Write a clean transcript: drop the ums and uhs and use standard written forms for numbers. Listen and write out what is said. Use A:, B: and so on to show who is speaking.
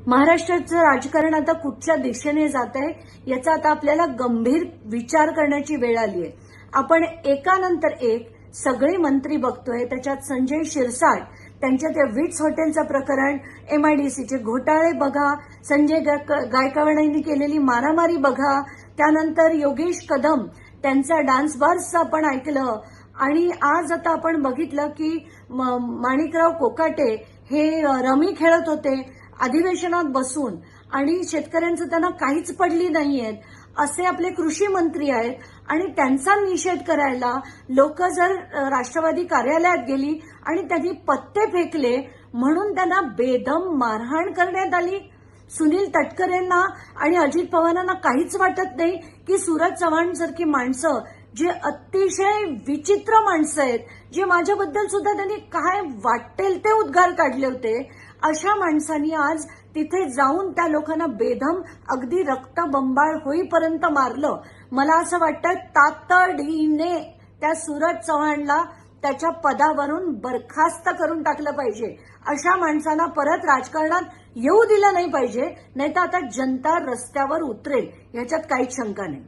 A: महाराष्ट्राचं राजकारण आता कुठच्या दिशेने जात आहे याचा आता आपल्याला गंभीर विचार करण्याची वेळ आली आहे. आपण एकानंतर एक सगळे मंत्री बघतोय. त्याच्यात संजय शिरसाट त्यांच्या त्या विट्स हॉटेलचं प्रकरण, एमआयडीसीचे घोटाळे बघा, संजय गायकवाडांनी केलेली मारामारी बघा, त्यानंतर योगेश कदम त्यांचा डान्स बार्सचं आपण ऐकलं, आणि आज आता आपण बघितलं की माणिकराव कोकाटे हे रमी खेळत होते अधिवेशनात बसून, आणि शेतकऱ्यांचं त्यांना काहीच पडली नाहीयेत असे आपले कृषी मंत्री आहेत. आणि त्यांचा निषेध करायला लोक जर राष्ट्रवादी कार्यालयात गेली आणि त्यांनी पत्ते फेकले म्हणून त्यांना बेदम मारहाण करण्यात आली. सुनील तटकरेंना आणि अजित पवारांना काहीच वाटत नाही की सूरज चव्हाण सारखी माणसं, जे अतिशय विचित्र माणसं आहेत, जे माझ्याबद्दल सुद्धा त्यांनी काय वाटेल ते उद्गार काढले होते, अशा माणसांनी आज तिथे जाऊन त्या लोकांना बेदम अगदी रक्तबंबाळ होईपर्यंत मारलं. मला असं वाटतं तातडीने त्या सूरज चव्हाणला त्याच्या पदावरून बरखास्त करून टाकलं पाहिजे. अशा माणसांना परत राजकारणात येऊ दिलं नाही पाहिजे, नाहीतर आता जनता रस्त्यावर उतरेल, याच्यात काहीच शंका नाही.